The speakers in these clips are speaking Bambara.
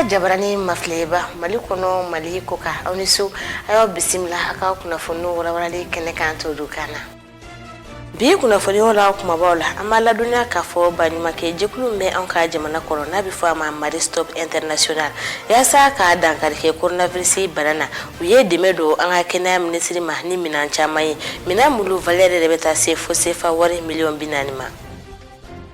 Yasa jabarani mafleba malikono malikoka onisu ayo bisimila aka kunafono wala kene kanto dukana bi kunafoni wala kuma bawla amala dunya kafo bani make jekulu me an ka jamana corona bi fama Maristop International yasa ka dankar ke coronavirus banana uye dimedo an akena ministry mahni minan chamai mina mulu valere rebeta sefo sefa wari million binanima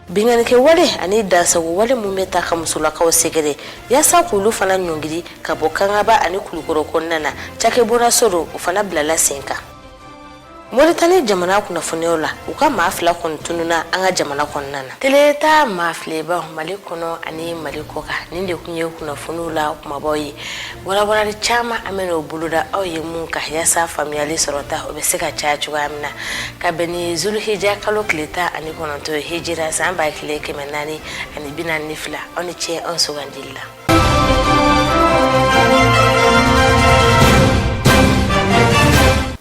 bingan ke wale ani dasa wale mumeta kamusula ka segere yasa kulu fana nyongiri kabokanga ba ani kulukoro konnana chake bora soro ufana blala senka Moritani jamana kuna funeola uka mafla kontununa anga jamana konnana teleta mafleba malikono ani malikoka ninde kunye kuna funula kumaboyi wala chama ameno buluda au yemunka yasa familiali sorota obeseka chachu amna kabeni zulhijja kalo kleta ani kononto hijira samba kileke menani ani bina nifla oni che onsugandilla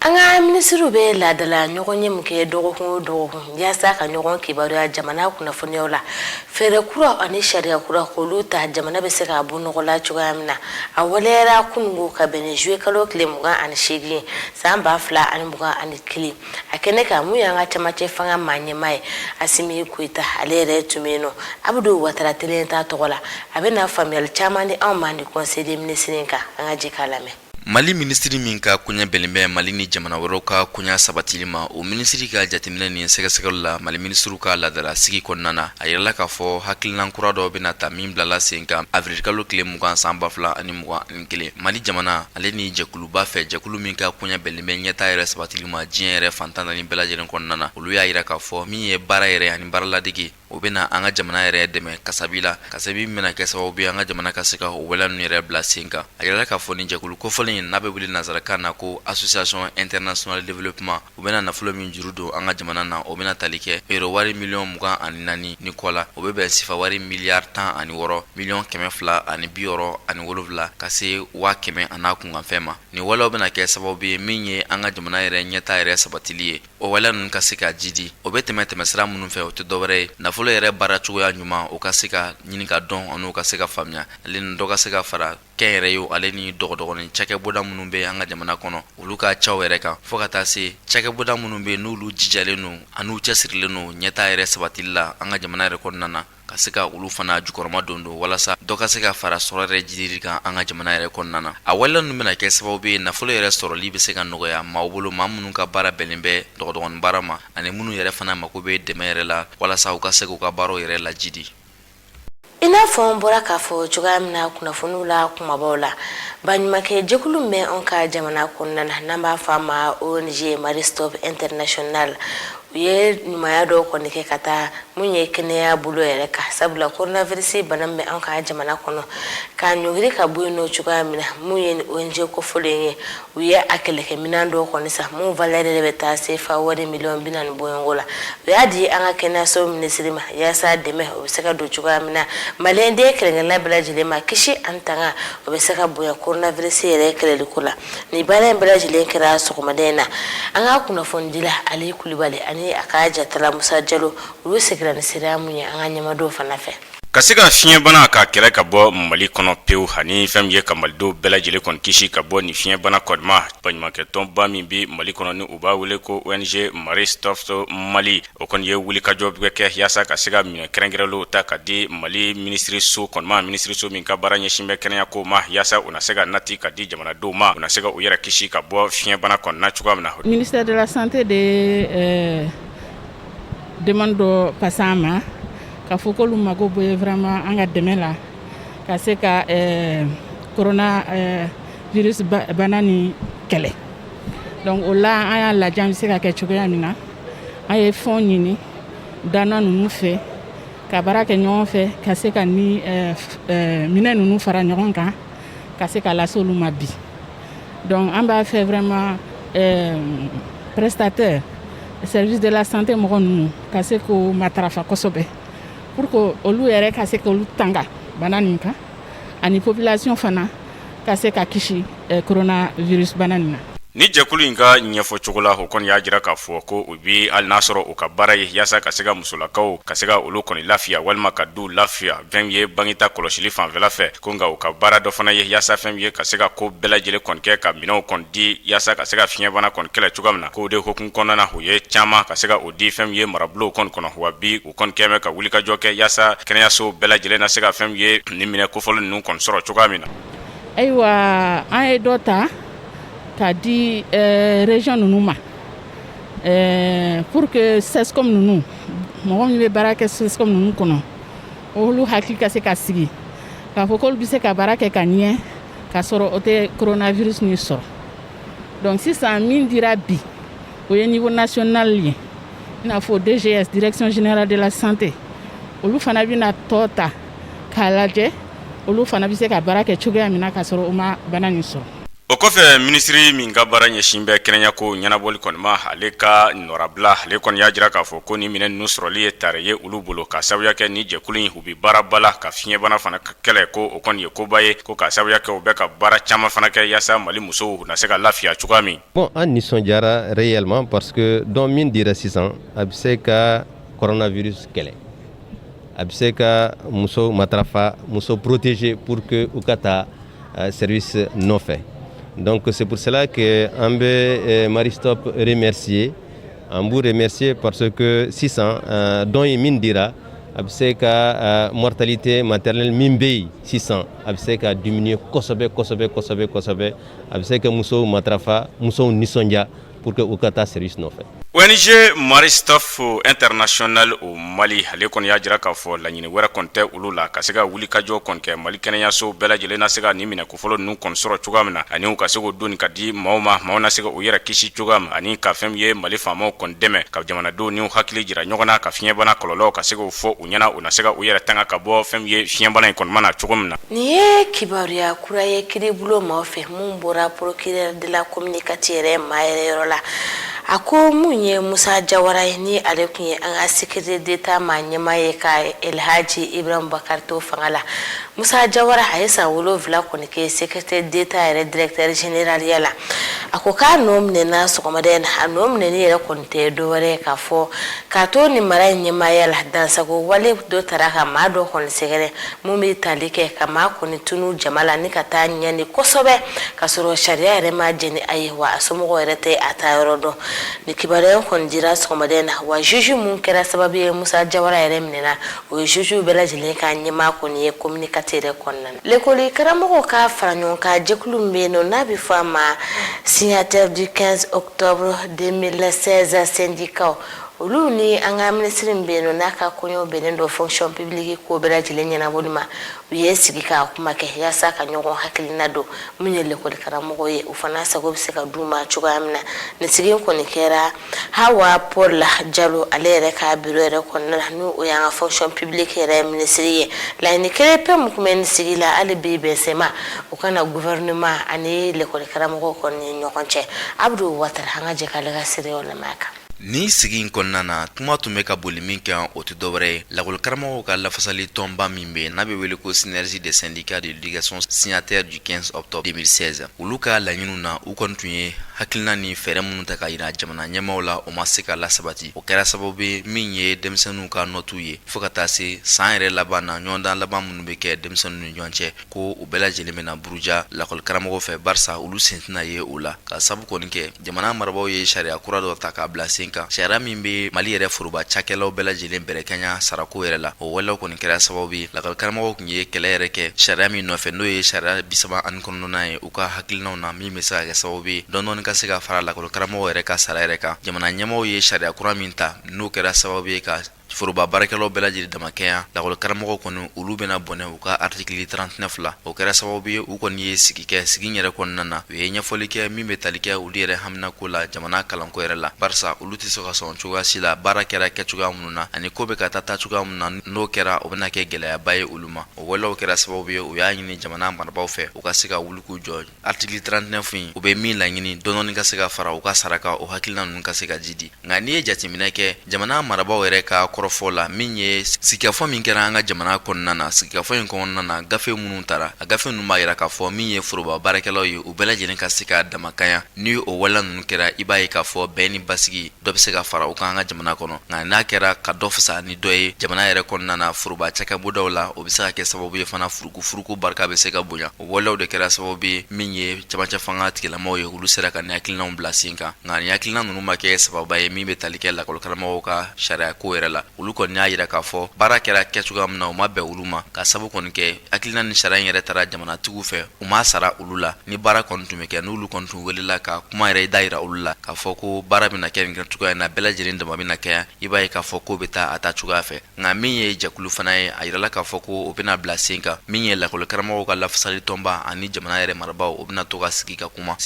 Anga ministru be la dala nyogonye mke dogo yasa ka nyogon kibaru ya jamana kuna funyola fere kura ani sharia kura koluta jamana be seka bunu gola chugamna awalera kungo ka benejwe kalo klemuga ani shigi samba fla ani muga ani kili akene ka muyanga chamache fanga manye mai asimi kuita alere tumeno abudu watara telenta togola abena family chamani amani conseil ministrinka anga jikalame Mali ministri minka kunya belimbe Mali ni jamana woroka kunya sabatilima o ministri ka jatimina ni sega Mali ministru ka la dala sigi konnana ayela ka fo hakilnan kurado binata min blala senka Afrika lo kile mugan samba fla ani mugan nkile Mali jamana ale ni jakulu ba fe jakulu minka kunya belimbe nyata yere sabatilima jere fantana ni bela jeren konnana ulu ya ira ka fo mi e bara yere ani barala digi obena anga jamana yere deme kasabi mena kesa obi anga jamana kasika wala ni yere bla senka ayela ka fo ni jakulu ko fo nabe wuli nazarakana ko association international development obena na fulo min jurudo anga jamana na obena talike euro wari million mugan ani nani nikola obebe sifa wari milliard tan ani woro million keme fla ani bioro ani wolofla kase wa keme anakunga fema ni wala obena ke sababu minye anga jamana yere nyeta yere sabatilie o wala nun kasika jidi obeteme temesra munun fe oto dobre na fulo yere barachu ya nyuma o kasika nyinika don onu kasika famnya lin doga sika fara kere yo aleni dogo ni chake boda munumbe anga jamana kono uluka chawere ka fokata se chake boda munumbe nulu jijalenu anu chasirilenu nyeta ere sabatilla anga jamana ere konnana kasika ulu fana jukoroma dondo wala sa doka sika fara sorare jidirika anga jamana ere konnana awalla numena ke sababu na fulo ere soro libe seka nogoya mawbulu mamunun ka bara belimbe dogo barama ane munu yere fana makobe demere la wala sa ukaseka ka baro yere la jidi Ina fombora kafo chugamna kuna funula kumabola banyumake jekulu me onka jamana kunana namba fama ONG Maristop International uye nyuma ya do ko nike kata munye kene ya bulo yereka sabula coronavirus banambe onka jamana kono kanyugiri kabuino chugamna munye ONG ko folenye uye akeleke minando ko nisa mu valere beta sefa wari million binan boyongola yadi anga kena so minisirima yasa deme obiseka do chugamna malende kelengela belajile makishi antanga obiseka boya coronavirus yere kelele kula ni bala belajile kera sokomadena anga kuna fondila ali kulibale ani akaja tala musajalo usekira ni siramu ya anga nyamado fanafe kasika fiye bana ka kɛlɛ ka bɔ Mali kɔnɔ pewu ani fɛn ye ka malidenw bɛɛ lajɛlen kɔni kisi ka bɔ ni fiye bana kɔdima baɲumankɛ ba min bi Mali kɔnɔ ni u b'a wele ko ONG Maristop Mali o kɔni ye wuli ka jɔ bɛ kɛ yasa ka se ka minɛ kɛrɛnkɛrɛnlenw ta ka di Mali ministre so kɔnima ministre so min ka baara ɲɛsin bɛ kɛnɛya ko ma yasa u na se ka nati ka di jamanadenw ma u na se ka u yɛrɛ kisi ka bɔ fiye bana kɔnɔna cogoya min na Ministère de la santé de demande pasama ka fokolu mago boye vraiment anga demela ka se ka corona virus banani kele donc o la aya la jam se ka ke cogoya mina ay fon ñini dana nu fe ka baraka ñon fe ka se ka ni mina nu fara ñon kan ka se ka la solu mabi donc on va faire vraiment prestataire service de la santé mo nu ka se ko matrafa kosobe pour que olu yere ka se ko olu tanga bananinka ani population fana ka se ka kishi coronavirus bananina ni jɛkulu in ka ɲɛfɔ cogo la o kɔni y'a jira k'a fɔ ko u bi hali n'a sɔrɔ u ka baara ye yaasa ka se ka musolakaw ka se ka olu kɔni lafiya walima ka du lafiya fɛn ye bangeta kɔlɔsili fanfɛla fɛ ko nka u ka baara dɔ fana ye yaasa fɛn ye ka se ka ko bɛɛ lajɛlen kɔni kɛ ka minɛnw kɔni di yaasa ka se ka fiɲɛbana kɔni kɛlɛ cogoya min na k'o de hukumu kɔnɔna na u ye caman ka se ka o di fɛn ye marabolow kɔni kɔnɔ wa bi u kɔni kɛmɛ ka wulikajɔ kɛ yaasa kɛnɛyasow bɛɛ lajɛlen na se ka fɛn ye ni minɛ kofɔli ninnu kɔni sɔrɔ cogoya min na. Ayiwa an ye dɔ ta ka di région ninnu ma pour que SESCOM ninnu mɔgɔ min bɛ baara kɛ SESCOM ninnu kɔnɔ olu hakili ka se ka sigi k'a fɔ k'olu bɛ se ka baara kɛ ka ɲɛ k'a sɔrɔ o tɛ coronavirus ni sɔrɔ donc sisan min dira bi o ye niveau national ye i n'a fɔ DGS direction générale de la santé olu fana bɛna tɔ ta k'a lajɛ olu fana bɛ se ka baara kɛ cogoya min na k'a sɔrɔ o ma bana nin sɔrɔ. O kɔfɛ minisiri min ka baara ɲɛsin bɛ kɛnɛyako ɲɛnabɔli kɔni ma ale ka nɔrabila ale kɔni y'a jira k'a fɔ ko ni minɛn ninnu sɔrɔli ye tare ye olu bolo ka sabuya kɛ ni jɛkulu in u bɛ baaraba la ka fiɲɛbana fana kɛlɛ ko o kɔni ye koba ye ko ka sabuya kɛ u bɛ ka baara caman fana kɛ yaasa Mali musow na se ka lafiya cogoya min. Bon an nisɔndiyara réellement parce que dɔn min dira sisan a bɛ se ka coronavirus kɛlɛ a bɛ se ka muso matarafa muso protéger pour que u ka taa service nɔfɛ. Donc c'est pour cela que on veut Maristop remercier, on vous remercier parce que 600 dont il mindira avec la mortalité maternelle minbei 600 avec la diminuer kosobe avec que muso matrafa muso nisonja pour que ukata service no fait. ONG Maristop International au Mali ale kɔni y'a jira k'a fɔ laɲini wɛrɛ kɔni tɛ olu la ka se ka wulikajɔ kɔni kɛ Mali kɛnɛyaso bɛɛ lajɛlen na se ka nin minɛ kofɔlɔ ninnu kɔni sɔrɔ cogoya min na ani u ka se k'o donni ka di maaw ma maaw na se ka u yɛrɛ kisi cogoya min ani ka fɛn ye Mali faamaw kɔni dɛmɛ ka jamanadenw ni hakili jira ɲɔgɔn na ka fiɲɛbana kɔlɔlɔw ka se k'o fɔ u ɲɛna u na se ka u yɛrɛ tanga ka bɔ fɛn ye fiɲɛbana in kɔni mana cogo min na. Nin ye kibaruya kura ye kiiribulo maaw fɛ mun bɔra procureur de la communication yɛrɛ maa yɛrɛ yɔrɔ la. A ko mun ye Musa Jawara ye ni ale kun ye an ka secrétaire d'État maa ɲɛmaa ye ka Elhaji Ibrahim Bakar to fanga la. Musa Jawara a ye san 7 kɔni kɛ secrétaire d'État yɛrɛ directeur général ya la. A ko k'a nɔ minɛna sɔgɔmada in na a nɔ minɛni yɛrɛ kɔni tɛ dɔwɛrɛ ye k'a fɔ k'a to nin mara in ɲɛmaaya la dansago wale dɔ tara ka maa dɔ kɔni sɛgɛrɛ mun bɛ tali kɛ ka maa kɔni tunu jama la ni ka taa ɲɛni kosɛbɛ ka sɔrɔ sariya yɛrɛ ma jɛni a ye wa a somɔgɔw yɛrɛ tɛ a ta yɔrɔ dɔn. Ni kibaruya kɔni dira sɔgɔmada in na wa juge mun kɛra sababu ye Musa Jawara yɛrɛ minɛna o ye juge bɛɛ lajɛlen ka ɲɛmaa kɔni ye communicateur yɛrɛ kɔnɔna na. L'école karamɔgɔw ka fara ɲɔgɔn kan jɛkulu min bɛ yen nɔ n'a bɛ fɔ a ma signataire du 15 octobre 2016 syndicat olu ni an ka ministre min bɛ yen nɔ n'a ka kɔɲɔ bɛnnen dɔ fonction publique ko bɛɛ lajɛlen ɲɛnabɔli ma u ye sigi ka kuma kɛ yaasa ka ɲɔgɔn hakilina don mun ye l'école karamɔgɔ ye u fana sago bɛ se ka d'u ma cogoya min na nin sigi kɔni kɛra Hawa Paul Jalo ale yɛrɛ ka bureau yɛrɛ kɔnɔna na n'o y'an ka fonction publique yɛrɛ ministre ye laɲini kelen pe mun kun bɛ nin sigi la hali bi bɛnsɛma u kana gouvernement ani l'école karamɔgɔ kɔni ni ɲɔgɔn cɛ Abdou Ouattara an ka jɛ k'ale ka seerew lamɛn kan. Ni sigi in kɔnɔna na kuma tun bɛ ka boli min kɛ o tɛ dɔwɛrɛ ye lakɔli karamɔgɔw ka lafasali tɔnba min bɛ n'a bɛ wele ko synergie des syndicats de l'éducation signataire du 15 octobre 2016 olu ka laɲiniw na u kɔni tun ye hakilina ni fɛɛrɛ minnu ta ka yira jamana ɲɛmaaw la o ma se ka lasabati o kɛra sababu ye min ye denmisɛnninw ka nɔtu ye fo ka taa se san yɛrɛ laban na ɲɔgɔndan laban minnu bɛ kɛ denmisɛnninw ni ɲɔgɔn cɛ ko u bɛɛ lajɛlen bɛna buruja lakɔli karamɔgɔw fɛ barisa olu sen tɛna ye o la ka sabu kɔni kɛ jamana marabaaw ye sariya kura dɔ ta k'a bila sen kan sariya min bɛ Mali yɛrɛ foroba cakɛlaw bɛɛ lajɛlen bɛrɛkɛɲa sarako yɛrɛ la o waleyaw kɔni kɛra sababu ye lakɔli karamɔgɔw tun ye kɛlɛ yɛrɛ kɛ sariya min nɔfɛ n'o ye sariya 39 ye u ka hakilinaw na min bɛ se ka kɛ sababu ye dɔɔni ka se ka fara lakɔli karamɔgɔw yɛrɛ ka sara yɛrɛ kan jamana ɲɛmaaw ye sariya kura min ta n'o kɛra sababu ye ka foroba baarakɛlaw bɛɛ lajɛlen damakɛya lakɔli karamɔgɔw kɔni olu bɛna bɔnɛ u ka article 39 la o kɛra sababu ye u kɔni ye sigi yɛrɛ kɔnɔna na u ye ɲɛfɔli kɛ min bɛ tali kɛ olu yɛrɛ haminako la jamana kalanko yɛrɛ la barisa olu tɛ se ka sɔn cogoya si la baara kɛra kɛcogoya minnu na ani ko bɛ ka taa cogoya minnu na n'o kɛra o bɛna kɛ gɛlɛyaba ye olu ma o waleyaw kɛra sababu ye u y'a ɲini jamana marabaaw fɛ u ka se ka wuli k'u jɔ article 39 in u bɛ min laɲini dɔɔni ka se ka fara u ka saraka o hakilina ninnu ka se ka jidi nka n'i ye jateminɛ kɛ jamana marabaaw yɛrɛ ka kɔrɔ kɔrɔfɔ la min ye sigikafɔ min kɛra an ka jamana kɔnɔna na. Sigikafɔ in kɔnɔna na gafe minnu tara a gafe ninnu b'a yira k'a fɔ min ye foroba baarakɛlaw ye u bɛɛ lajɛlen ka se ka damakanya ni o wala ninnu kɛra i b'a ye k'a fɔ bɛn ni basigi dɔ bɛ se ka fara o kan an ka jamana kɔnɔ nka n'a kɛra ka dɔ fisa ni dɔ ye jamana yɛrɛ kɔnɔna na foroba cakɛbɔdaw la o bɛ se ka kɛ sababu ye fana furuku barika bɛ se ka bonya o walew de kɛra sababu ye min ye camancɛ fanga tigilamɔgɔw ye olu sera ka ni hakilinaw bila sen kan nka ni hakilina ninnu ma kɛ sababu ye min bɛ tali kɛ lakɔlikaramɔgɔw ka sariya ko yɛrɛ la olu kɔni y'a yira k'a fɔ baara kɛra kɛcogoya min na o ma bɛn olu ma ka sababu kɔni kɛ hakilina ni sariya in yɛrɛ taara jamanatigiw fɛ u ma sara olu la ni baara kɔni tun bɛ kɛ n'olu kɔni tun welela ka kuma yɛrɛ da yira olu la k'a fɔ ko baara bɛna kɛ nin kɛcogoya in na bɛɛ lajɛlen dama bɛna kɛ i b'a ye k'a fɔ ko bɛ taa a taa cogoya fɛ nka min ye jɛkulu fana ye a yirala k'a fɔ ko o bɛna bila sen kan min ye lakɔlikaramɔgɔw ka lafasali tɔnba ani jamana yɛrɛ marabaw o bɛna to ka sigi ka kuma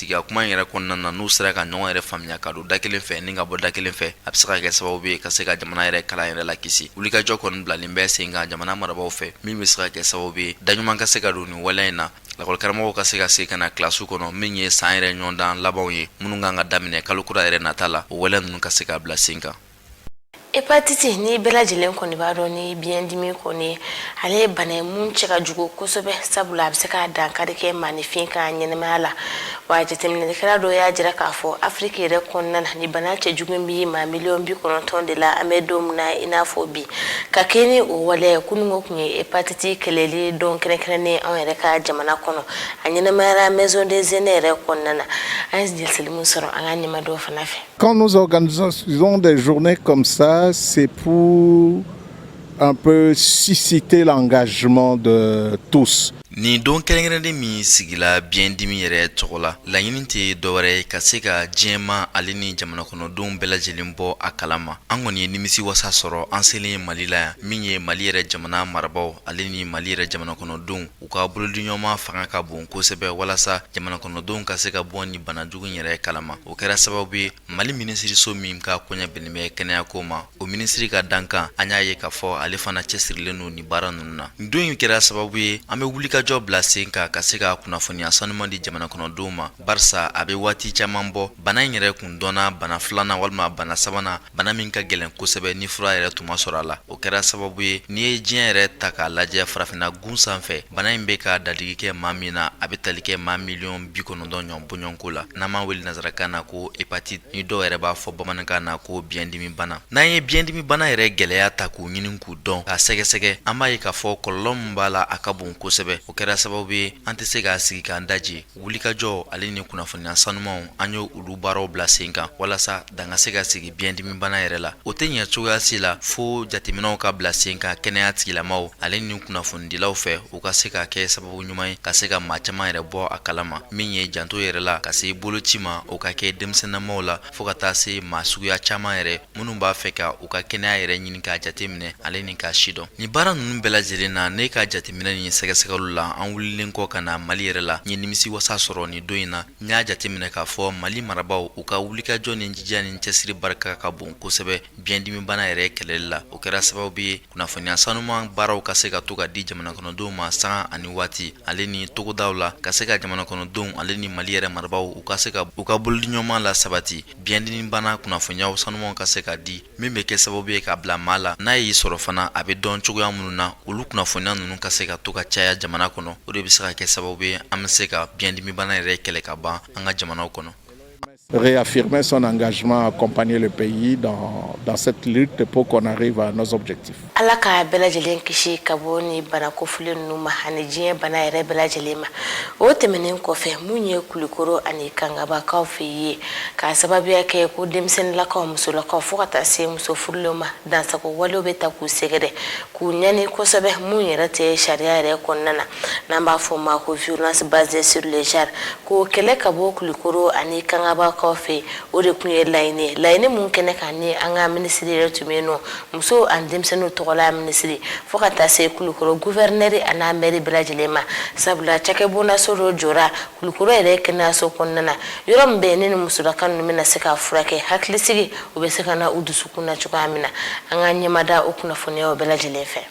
in yɛrɛ kɔnɔna na n'u sera ka ɲɔgɔn yɛrɛ faamuya ka don da kelen fɛ ni ka bɔ da kelen fɛ a bɛ se ka kɛ sababu ye ka se ka jamana yɛrɛ kalan yɛrɛ la kisi wulikajɔ kɔni bilalen bɛ sen kan jamana marabaw fɛ min bɛ se ka kɛ sababu ye daɲuman ka se ka don nin waleya in na lakɔlikaramɔgɔw ka se ka se ka na kilasiw kɔnɔ min ye san yɛrɛ ɲɔgɔndan labanw ye minnu kan ka daminɛ kalo kura yɛrɛ nata la o waleya ninnu ka se ka bila sen kan. Hepatiti ni bɛɛ lajɛlen kɔni b'a dɔn ni biyɛndimi kɔni ale ye bana ye mun cɛ ka jugu kosɛbɛ sabula a bɛ se ka dankari kɛ maanifin ka ɲɛnɛmaya la wa jateminɛlikɛla dɔ y'a jira k'a fɔ Afiriki yɛrɛ kɔnɔna na ni bana cɛjugu bi maa 90,000 de la an bɛ don min na i n'a fɔ bi ka kɛ ni o waleya kununko kun ye hepatiti kɛlɛli dɔn kɛrɛnkɛrɛnnen anw yɛrɛ ka jamana kɔnɔ a ɲɛnɛmayara maison des aînés yɛrɛ kɔnɔna na an ye jelisili mun sɔrɔ an ka ɲɛmadenw fana fɛ. Quand nous organisons des journées comme ça, c'est pour un peu susciter l'engagement de tous. Ni don kɛrɛnkɛrɛnnen min sigila biyɛndimi yɛrɛ tɔgɔ la laɲini tɛ dɔwɛrɛ ye ka se ka diɲɛma ale ni jamana kɔnɔdenw bɛɛ lajɛlen bɔ a kalama an kɔni ye nimisi wasa sɔrɔ an selen Mali la yan min ye Mali yɛrɛ jamana marabaw ale ni Mali yɛrɛ jamana kɔnɔdenw u ka bolodiɲɔgɔnma fanga ka bon kosɛbɛ walasa jamana kɔnɔdenw ka se ka bɔ ni bana jugu yɛrɛ kalama o kɛra sababu ye Mali minisiriso min ka koɲɛ bɛnnen bɛ kɛnɛyako ma o minisiri ka dankan an y'a ye k'a fɔ ale fana cɛsirilen don ni baara ninnu na nin don in kɛra sababu ye an bɛ wuli ka jɔ bila sen ka se ka kunnafoniya sanuman di jamana kɔnɔdenw ma barisa a bɛ waati caman bɔ bana in yɛrɛ kun dɔnna bana filanan walima bana sabanan bana min ka gɛlɛn kosɛbɛ ni fura yɛrɛ tun ma sɔrɔ a la o kɛra sababu ye n'i ye diɲɛ yɛrɛ ta k'a lajɛ farafinna gun sanfɛ bana in bɛ ka dadigi kɛ maa min na a bɛ tali kɛ maa 90,000 ɲɔgɔn bɔɲɔgɔnko la n'an m'a wele nansarakan na ko hepatite ni dɔw yɛrɛ b'a fɔ bamanankan na ko biyɛndimi bana n'an ye biyɛndimi bana yɛrɛ gɛlɛya ta k'u ɲini k'u dɔn k'a sɛgɛsɛgɛ an b'a ye k'a fɔ kɔlɔlɔ min b'a la a ka bon kosɛbɛ o kɛra sababu ye an tɛ se k'a sigi k'an daji wulikajɔ ale ni kunnafoniya sanumanw an y'o olu baaraw bila sen kan walasa dan ka se ka sigi biyɛndimi bana yɛrɛ la o tɛ ɲɛ cogoya si la fo jateminɛw ka bila sen kan kɛnɛya tigilamaw ale ni kunnafonidilaw fɛ u ka se ka kɛ sababu ɲuman ye ka se ka maa caman yɛrɛ bɔ a kalama min ye janto yɛrɛ la ka se boloci ma o ka kɛ denmisɛnnamaw la fo ka taa se maa suguya caman yɛrɛ minnu b'a fɛ ka u ka kɛnɛya yɛrɛ ɲini k'a jateminɛ ale ni k'a sidɔn ni baara ninnu bɛɛ lajɛlen na ne ka jateminɛ ni sɛgɛsɛgɛliw la an wulilen kɔ ka na Mali yɛrɛ la n ye nimisi wasa sɔrɔ ni don in na n y'a jateminɛ k'a fɔ Mali marabaw u ka wulikajɔ ni jija ni cɛsiri barika ka bon kosɛbɛ biyɛndimi bana yɛrɛ kɛlɛli la o kɛra sababu ye kunnafoniya sanuman baaraw ka se ka to ka di jamana kɔnɔdenw ma sanga ani waati ale ni togodaw la ka se ka jamana kɔnɔdenw ale ni Mali yɛrɛ marabaw u ka se ka u ka bolodiɲɔgɔnma la sabati biyɛndimi bana kunnafoniyaw sanumanw ka se ka di min bɛ kɛ sababu ye ka bila maa la n'a y'i sɔrɔ fana a bɛ dɔn cogoya minnu na olu kunnafoniya ninnu ka se ka to ka caya jamana kɔnɔ o de bɛ se ka kɛ sababu ye an bɛ se ka biyɛndimi bana yɛrɛ kɛlɛ ka ban an ka jamanaw kɔnɔ. Réaffirmer son engagement à accompagner le pays dans cette lutte pour qu'on arrive à nos objectifs. Ala ka bɛɛ lajɛlen kisi ka bɔ ni bana kofulen ninnu ma ani diɲɛ bana yɛrɛ bɛɛ lajɛlen ma o tɛmɛnen kɔfɛ mun ye Kulikoro ani Kangabakaw fɛ ye k'a sababuya kɛ ko denmisɛnnilakaw musolakaw fo ka taa se muso furulenw ma dansago walew bɛ ta k'u sɛgɛrɛ k'u ɲani kosɛbɛ mun yɛrɛ tɛ sariya yɛrɛ kɔnɔna na n'an b'a fɔ ma ko violence basée sur le genre k'o kɛlɛ ka bɔ Kulikoro ani Kangabakaw fɛ o de kun ye laɲini mun kɛnɛ kan ni an ka minisiri yɛrɛ tun bɛ yen nɔ muso ani denmisɛnninw tɔgɔla minisiri fo ka taa se Kulikoro guvɛrinɛri a n'a mɛri bɛɛ lajɛlen ma sabula cakɛbondaso dɔ jɔra Kulikoro yɛrɛ kɛnɛyaso kɔnɔna na yɔrɔ min bɛ yen ni musolaka ninnu bɛna se ka furakɛ hakilisigi u bɛ se ka na u dusukun na cogoya min na an ka ɲɛmada o kunnafoniyaw bɛɛ lajɛlen fɛ.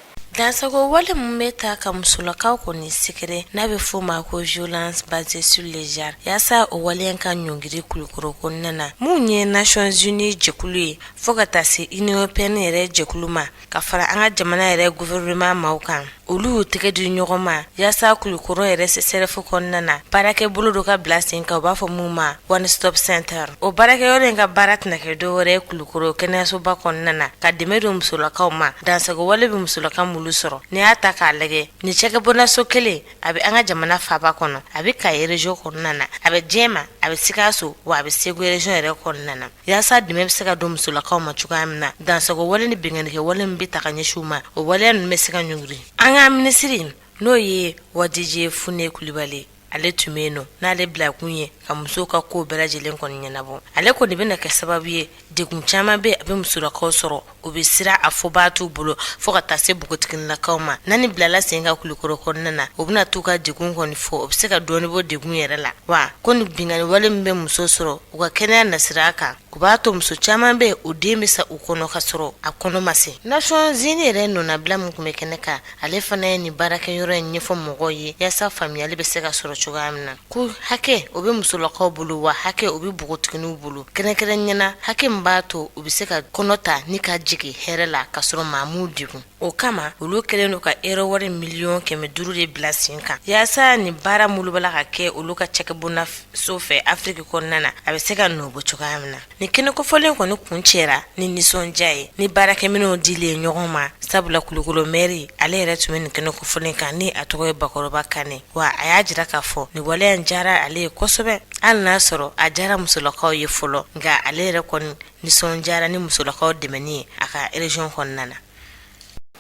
dansago wale mun bɛ ta ka musolakaw kɔni sikere n'a bɛ fɔ ma ko violence basée sur le genre yasa o waleyan ka ɲɔngiri kulukoro kɔnɔna na mun ye Nations Unies jɛkulu ye fo ka taa se Union Européenne yɛrɛ jɛkulu ma ka fara an ka jamana yɛrɛ gouvernement maaw kan olu tɛgɛ di ɲɔgɔn ma yasa kulukoro yɛrɛ sɛsɛrɛfu kɔnɔna na baarakɛ bolo dɔ ka bila sen kan u b'a fɔ mun ma One Stop Center o baarakɛyɔrɔ in ka baara tɛna kɛ dɔwɛrɛ ye kulukoro kɛnɛyasoba kɔnɔna na ka dɛmɛ don musolakaw ma dansago wale bɛ musolaka mulu sɔrɔ ni y'a ta k'a lajɛ ni cɛkɛbɔnaso kelen a bɛ an ka jamana faaba kɔnɔ a bɛ Kayi région kɔnɔna na a bɛ Jɛma a bɛ Sikaso wa a bɛ Segu région yɛrɛ kɔnɔna na yasa dɛmɛ bɛ se ka don musolakaw ma cogoya min na dansago wale ni bingannikɛ wale min bɛ ta ka ɲɛsin u ma o waleya ninnu bɛ se ka ɲɔngiri an ka minisiri n'o ye Wadije Fune Kulibali ale tun bɛ yen nɔ n'ale bila kun ye ka musow ka ko bɛɛ lajɛlen kɔni ɲɛnabɔ ale kɔni bɛna kɛ sababu ye degun caman bɛ a bɛ musolakaw sɔrɔ o bɛ sira a fɔbaa t'u bolo fo ka taa se npogotiginilakaw ma n'ani bilala sen ka kulukoro kɔnɔna na o bɛna t'u ka degun kɔni fɔ o bɛ se ka dɔɔni bɔ degun yɛrɛ la wa ko ni bingani wale min bɛ muso sɔrɔ u ka kɛnɛya nasira kan u b'a to muso caman bɛ o den bɛ sa u kɔnɔ ka sɔrɔ a kɔnɔ ma se Nations Unies yɛrɛ nɔnabila min tun bɛ kɛnɛ kan ale fana ye nin baarakɛyɔrɔ in ɲɛfɔ mɔgɔw ye yasa faamuyali bɛ se ka sɔrɔ cogoya min na ko hakɛ o bɛ musolakaw bolo wa hakɛ o bɛ npogotigininw bolo kɛrɛnkɛrɛnnena hakɛ min b'a to u bɛ se ka kɔnɔ ta ni ka jigin hɛrɛ la ka sɔrɔ maa m'u degun o kama olu kɛlen don ka euro wari miliyɔn 500 de bila sen kan yasa ni baara mulu bala ka kɛ olu ka cɛkɛbɔna so fɛ Afrique kɔnɔna na a bɛ se ka nɔbɔ cogoya min na ni kɛnɛ kofɔlen kɔni kun cɛra ni nisɔndiya ye ni baarakɛminɛw dilen ɲɔgɔn ma sabula kulukoro mɛri ale yɛrɛ tun bɛ nin kɛnɛ kofɔlen kan ni a tɔgɔ ye Bakɔrɔba Kane wa a y'a jira k'a fɔ ni waleya jara ale ye kosɛbɛ hali n'a sɔrɔ a jara musolakaw ye fɔlɔ nka ale yɛrɛ kɔni nisɔndiyara ni musolakaw dɛmɛni ye a ka région kɔnɔna na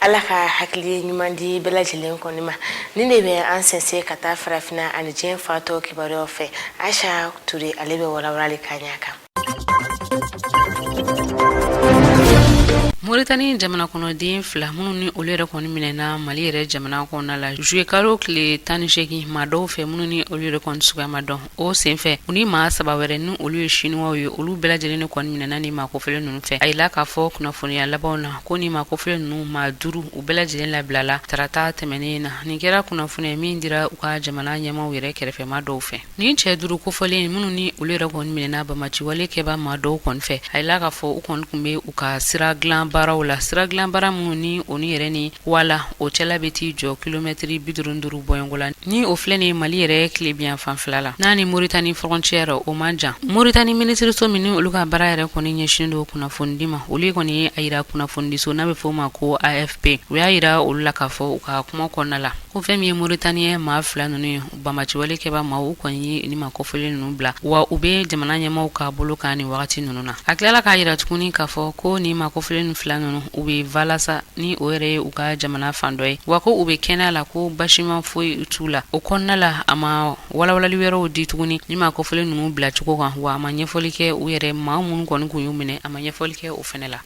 Ala ka hakili ɲuman di bɛɛ lajɛlen kɔni ma ni de bɛ an sɛnsɛn ka taa farafina ani diɲɛ fatɔ kibaruyaw fɛ Aisha Ture ale bɛ walawalali ka ɲɛ kan Mauritanie jamana kɔnɔden fila minnu ni olu yɛrɛ kɔni minɛna Mali yɛrɛ jamana kɔnɔna la juillet kalo tile 18 maa dɔw fɛ minnu ni olu yɛrɛ kɔni sugama dɔn o senfɛ u ni maa saba wɛrɛ ni olu ye chinois ye olu bɛɛ lajɛlen kɔni minɛna ni maa kofɔlen ninnu fɛ a yila k'a fɔ kunnafoniya labanw na ko ni maa kofɔlen ninnu maa 5 u bɛɛ lajɛlen labilala tarata tɛmɛnen na nin kɛra kunnafoniya min dira u ka jamana ɲɛmaw yɛrɛ kɛrɛfɛma dɔw fɛ ni cɛ 5 kofɔlen minnu ni olu yɛrɛ kɔni minɛna Bamaci wale kɛba maa dɔw kɔni fɛ a yila k'a fɔ u kɔni kun bɛ u ka sira dilan baaraw la sira dilan baara minnu ni oni yɛrɛ ni wala o cɛla bɛ t'i jɔ kilomɛtiri 55 bɔɲɔgɔn la ni o filɛ ni Mali yɛrɛ tilebiyan fanfɛla la n'a ni Mauritanie frontière o man jan Mauritanie ministeriso min ni olu ka baara yɛrɛ kɔni ɲɛsin don kunnafoni di ma olu kɔni ye a yira kunnafoni diso n'a bɛ fɔ o ma ko AFP u y'a yira olu la k'a fɔ u ka kuma kɔnɔna la ko fɛn min ye Mauritanie maa fila ninnu ye Bamaci wale kɛba maa u kɔni ye ni maa kɔfɔlen ninnu bila wa u bɛ jamana ɲɛmaw ka bolo kan ni wagati ninnu na a tilala k'a yira tuguni k'a fɔ ko ni maa kɔfɔlen fila ninnu u bɛ valasa ni o yɛrɛ ye u ka jamana fan dɔ ye wa ko u bɛ kɛnɛya la ko basima foyi t'u la o kɔnɔna la a ma walawalali wɛrɛw di tuguni ni maa kɔfɔlen ninnu bila cogo kan wa a ma ɲɛfɔli kɛ u yɛrɛ maa minnu kɔni kun y'u minɛ a ma ɲɛfɔli kɛ o fɛnɛ la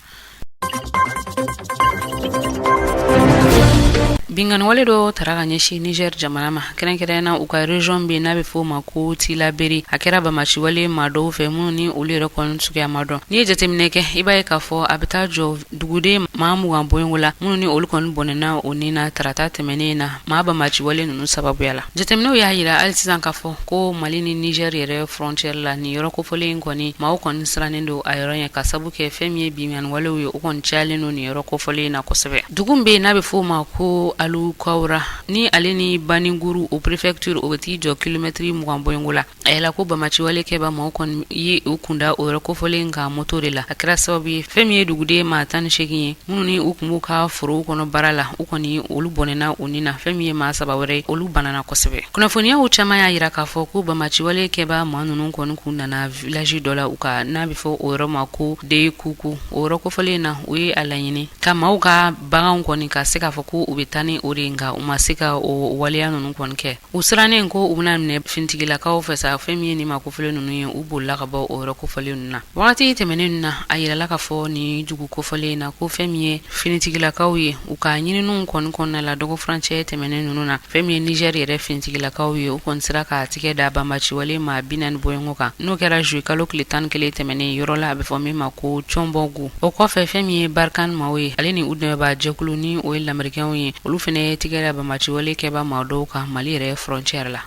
bingani wale dɔ tara ka ɲɛsin Niger jamana ma kɛrɛnkɛrɛnna u ka région bɛ n'a bɛ fɔ o ma ko Tilaberi a kɛra Bamaci wale maa dɔw fɛ minnu ni olu yɛrɛ kɔni suguya ma dɔn n'i ye jateminɛ kɛ i b'a ye k'a fɔ a bɛ taa jɔ duguden maa 20 bɔɲɔgɔn la minnu ni olu kɔni bɔnɛna o ni na tarata tɛmɛnen na maa Bamaci wale ninnu sababuya la jateminɛw y'a yira hali sisan k'a fɔ ko Mali ni Niger yɛrɛ frontière la ni yɔrɔ kofɔlen kɔni maaw kɔni sirannen don a yɔrɔ ɲɛ ka sabu kɛ fɛn min ye bingani walew ye o kɔni cayalen don ni yɔrɔ kofɔlen na kosɛbɛ dugu bɛ n'a bɛ fɔ o ma ko Alu Kawra ni ale ni Baninguru o préfecture o bɛ t'i jɔ kilomɛtiri 20 bɔɲɔgɔn la a yɛlɛ ko Bamaci wale kɛba maaw kɔni ye u kunda o yɔrɔ kofɔlen ka moto de la a kɛra sababu ye fɛn min ye duguden maa 18 ye minnu ni u kun b'u ka forow kɔnɔ baara la u kɔni olu bɔnɛna o ni na fɛn min ye maa saba wɛrɛ ye olu banana kosɛbɛ kunnafoniyaw caman y'a yira k'a fɔ ko Bamaci wale kɛba maa ninnu kɔni kun nana village dɔ la u ka n'a bɛ fɔ o yɔrɔ ma ko de kuku o yɔrɔ kofɔlen na u ye a laɲini ka maaw ka baganw kɔni ka se k'a fɔ ko u bɛ taa ni ni oringa umasika o waliya nunu konke usrane ko ubna ne fintigila ka ofesa femi ni makufule nunu ye ubulla ka bo o rakufale nuna wati temene nuna ayira la ka fo ni jugu kofale na ko femi fintigila ka uye uka nyini nun kon na la dogo franche temene nunu na femi Nigeria re fintigila ka uye u konsira ka tike da ba machi wale ma binan boyengoka no kera jui kalo klitan kele temene yorola be fo mi mako chombogu o ko femi barkan mawe aleni udne ba jekulu ni o il americain wi olu fene tigera ba machi wale ke ba maudoka mali re frontière la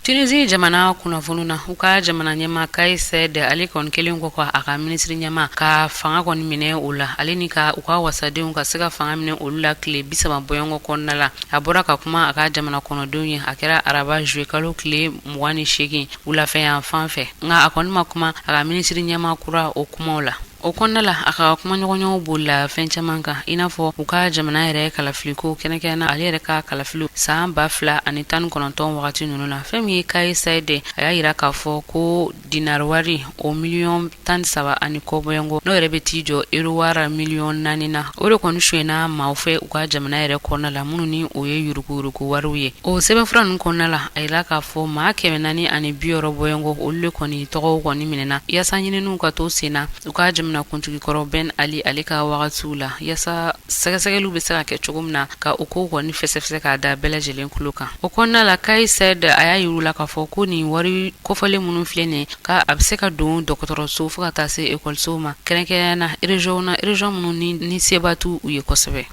Tunisie jamana kuna fununa uka jamana nyama kai said alikon kelingwa kwa aka ministry nyama ka fanga kon mine ula alini ka uka wasade unka sika fanga mine ula kle bisa maboyongo konnala abora ka kuma aka jamana kono dunya akera araba jwe kalo kle mwani sheki ula fe fanfe nga akon makuma aka ministry nyama kura okuma ula okonnala aka kuma nyonyo bulla fenchamanka inafo uka jamana ere kala fliko kenekena alire ka kala flu samba fla anitan kononton wakati nununa femi kai saide ayira ka fo ko dinarwari o million tan saba ani ko boyango no rebetijo irwara million nanina ore kon shwena maufe uka jamana ere konnala mununi oye yurukuruku waruye o sebe fran konnala ayira ka fo ma kemenani ani bioro boyango ulle koni togo koni minena yasanyine nu ka to sina uka na kuntugi koro Ben Ali alika wagatula yasa sagasagelu besaka ke chugumna ka ukoko ni fesefese ka da belajelen kuluka okonna la kai said ayayula ka foko ni wari kofole munun flene ka abseka don dokotoro sofu ka tase ekol soma kerenke na region munun ni sebatu uye kosebe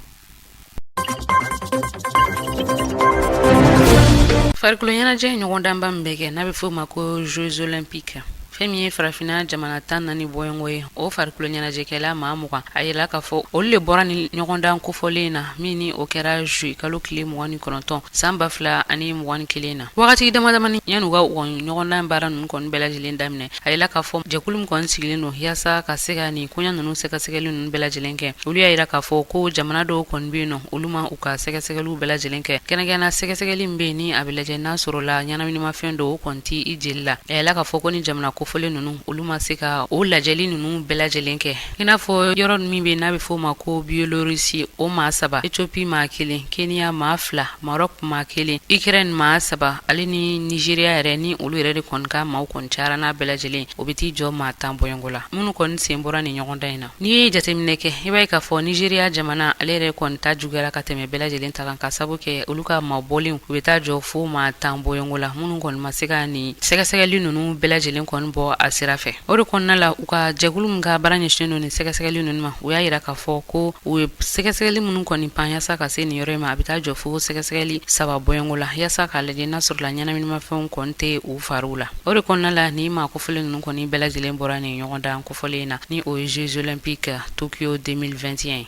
farkulo yana je nyogonda mbambege na befo mako Jeux Olympiques femi farafina jamana tan nani boyengoye o farkulo nyana jekela maamuka ayela ka fo olle borani nyogonda ko folena mini o kera ju kalo kile mwani kononton samba fla ani mwani kilena wakati dama nyanu ga won nyogonda mbara nun kon belajilen damne ayela ka fo jekulum kon sigileno yasa ka sega ni kunya nunu seka segelu nun belajilenke uli ayela ka fo ko jamana do kon bino uluma uka seka segelu belajilenke kenagena seka segeli mbeni abelaje na sorola nyana minima fendo konti ijilla ayela ka fo ko ni jamana fole nunu uluma sika o lajeli nunu belajelenke inafo yoron mimbe na befo mako Bielorussie o ma saba Ethiopie ma kele Kenya ma fla Maroc ma kele Ukraine ma saba alini Nigeria reni ulu rede konka ma kon chara na belajelen obiti jo ma tambo yongola munu kon sembora ni nyogonda ina ni jatemneke ibai ka fo Nigeria jamana alere kon tajugara kateme belajelen takanka sabuke uluka ma bolin ubita jo fo ma tambo yongola munu kon masika ni sega nunu belajelen kon bo asirafe ori konnala uka jagulum ga baranye sheno ni segasegeli nunma uya ira ka fo ko u segasegeli munun koni panya saka se ni yorema abita jofu segasegeli sababu yengola yasa ka leje nasurla nyana minima fon konte u farula ori konnala ni ma ko fule nunun koni belajile borani nyogonda ko folena ni aux Jeux Olympiques Tokyo 2021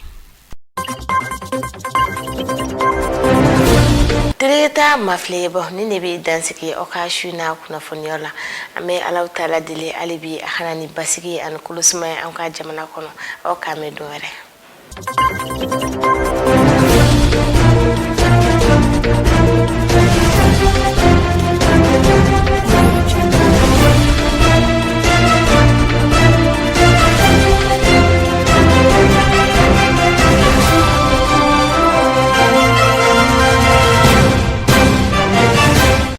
Tireta maflebo ni nebe dansiki okashu na kuna fonyola ame Allah taala dile alibi akhanani basiki an kulusma an ka jamana kono o kame dore